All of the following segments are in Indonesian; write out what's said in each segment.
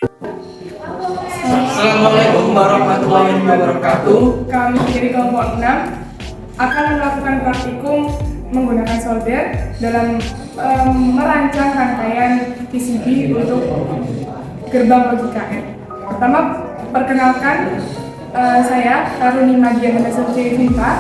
Assalamualaikum warahmatullahi wabarakatuh. Kami dari kelompok 6 akan melakukan praktikum menggunakan solder dalam merancang rangkaian PCB untuk gerbang logika N. Pertama, perkenalkan saya Karuni Madia Vanessa Cinta,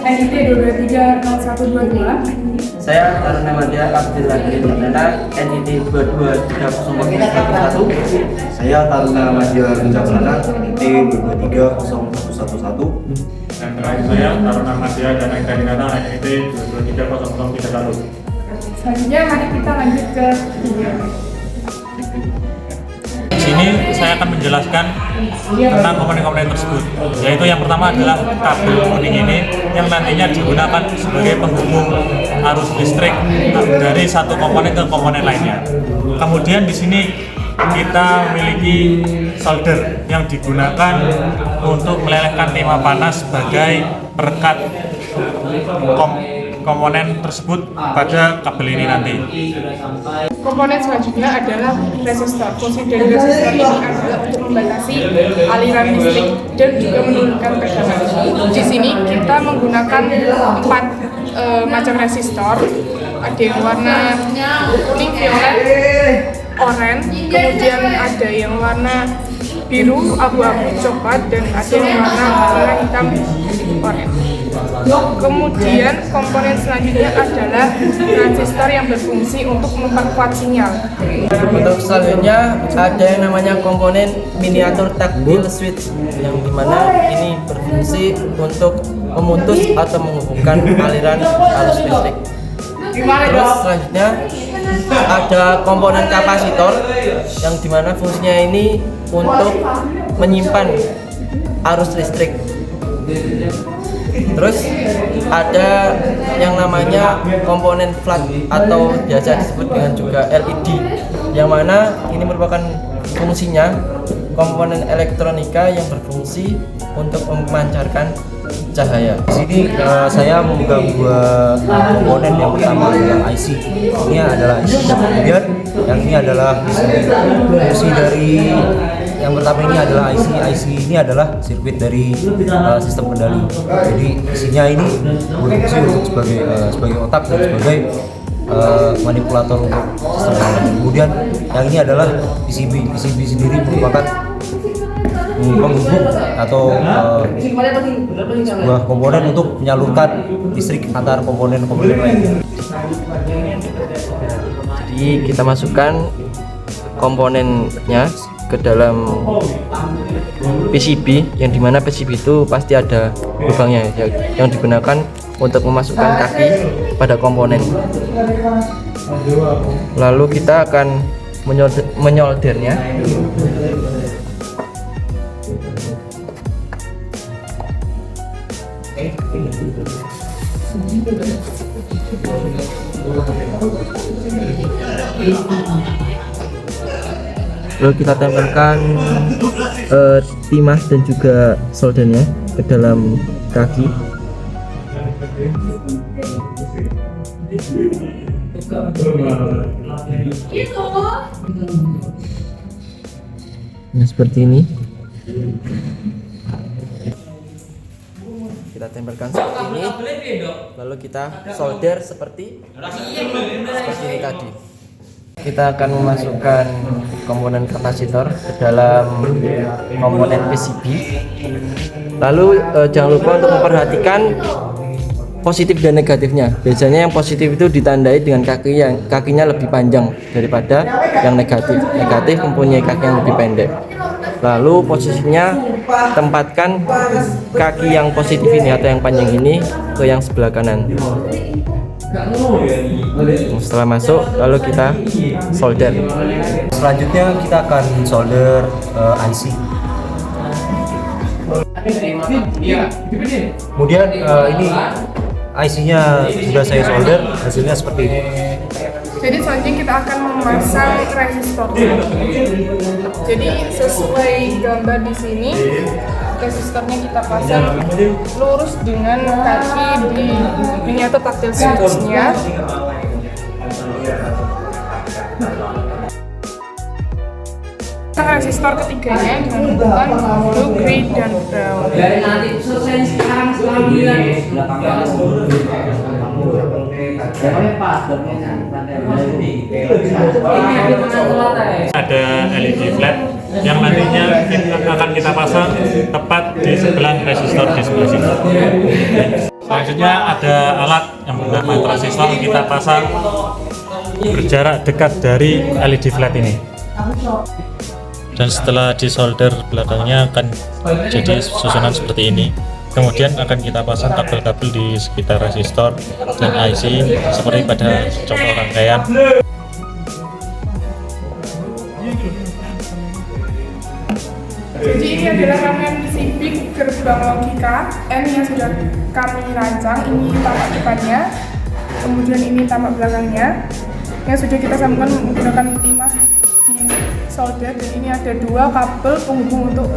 NIT 2230122. Saya Taruna Madia Abdillah Perdana, NIT 22301. Saya Taruna Madia Wijaksana, NIT 2230111. Dan terakhir saya Taruna Madia Dana Karinata, NIT 2230031. Selanjutnya mari kita lanjut ke video. Di sini saya akan menjelaskan tentang komponen-komponen tersebut, yaitu yang pertama adalah kabel kuning ini yang nantinya digunakan sebagai penghubung arus listrik dari satu komponen ke komponen lainnya. Kemudian di sini kita memiliki solder yang digunakan untuk melelehkan timah panas sebagai perekat komponen tersebut pada kabel ini nanti. Komponen selanjutnya adalah resistor. Fungsi dari resistor ini adalah untuk membatasi aliran listrik dan juga menurunkan tegangan. Di sini kita menggunakan 4 macam resistor. Ada yang warna kuning, violet, oranye, kemudian ada yang warna biru, abu-abu, coklat, dan ada yang warna hitam, oranye. Kemudian komponen selanjutnya adalah transistor yang berfungsi untuk memperkuat sinyal. Untuk selanjutnya ada yang namanya komponen miniatur tactile switch, yang dimana ini berfungsi untuk memutus atau menghubungkan aliran arus listrik. Terus selanjutnya ada komponen kapasitor yang dimana fungsinya ini untuk menyimpan arus listrik. Terus ada yang namanya komponen flat atau biasa disebut dengan juga LED, yang mana ini merupakan fungsinya komponen elektronika yang berfungsi untuk memancarkan cahaya. Di sini saya memegang dua komponen. Yang pertama adalah IC. Ini adalah IC. Kemudian yang ini adalah fungsi dari yang pertama ini adalah IC. IC ini adalah sirkuit dari sistem kendali. Jadi isinya ini berfungsi untuk sebagai otak dan sebagai manipulator untuk sistem kendali. Kemudian yang ini adalah PCB. PCB sendiri merupakan penghubung atau sebuah komponen untuk menyalurkan listrik antar komponen-komponen lainnya. Jadi kita masukkan komponennya ke dalam PCB, yang dimana PCB itu pasti ada lubangnya yang digunakan untuk memasukkan kaki pada komponen. Lalu kita akan menyoldernya. Lalu kita tempelkan timah dan juga soldernya ke dalam kaki. Nah, seperti ini. Kita tempelkan seperti ini, lalu kita solder seperti ini tadi. Kita akan memasukkan komponen kapasitor ke dalam komponen PCB. Lalu jangan lupa untuk memperhatikan positif dan negatifnya. Biasanya yang positif itu ditandai dengan kakinya lebih panjang daripada yang negatif. Negatif mempunyai kaki yang lebih pendek. Lalu posisinya tempatkan kaki yang positif ini atau yang panjang ini ke yang sebelah kanan. Setelah masuk, lalu kita solder. Selanjutnya kita akan solder IC. Kemudian ini IC-nya sudah saya solder, hasilnya seperti ini. Jadi selanjutnya kita akan memasang resistor. Jadi sesuai gambar di sini, resistornya kita pasang lurus dengan kaki di miniatur tactile switch-nya. Resistor ketiganya dengan urutan blue, grey, dan brown. Ada LED flat yang nantinya akan kita pasang tepat di sebelah resistor di sebelah sini. Selanjutnya ada alat yang menggunakan transistor, kita pasang berjarak dekat dari LED flat ini. Dan setelah disolder belakangnya akan jadi susunan seperti ini. Kemudian akan kita pasang kabel-kabel di sekitar resistor dan IC seperti pada contoh rangkaian. Jadi ini adalah rangkaian PCB gerbang logika N yang sudah kami rancang. Ini tamak depannya, kemudian ini tamak belakangnya yang sudah kita sambungkan menggunakan timah di solder, dan ini ada 2 kabel penghubung untuk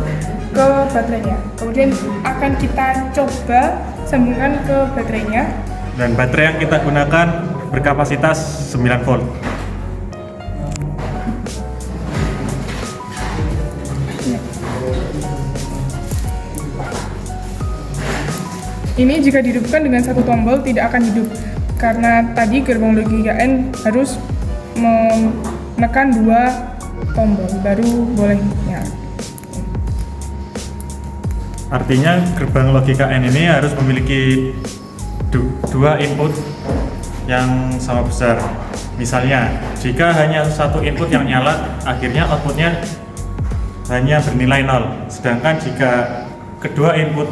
ke baterainya. Kemudian akan kita coba sambungkan ke baterainya. Dan baterai yang kita gunakan berkapasitas 9 volt. Ini jika dihidupkan dengan 1 tombol tidak akan hidup, karena tadi gerbang logika N harus menekan 2 tombol baru boleh nyala. Artinya gerbang logika N ini harus memiliki 2 input yang sama besar. Misalnya, jika hanya 1 input yang nyala, akhirnya outputnya hanya bernilai 0. Sedangkan jika kedua input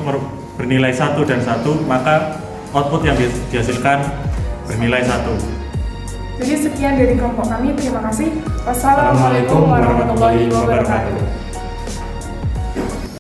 bernilai 1 dan 1, maka output yang dihasilkan bernilai 1. Jadi sekian dari kelompok kami, terima kasih. Wassalamualaikum warahmatullahi wabarakatuh.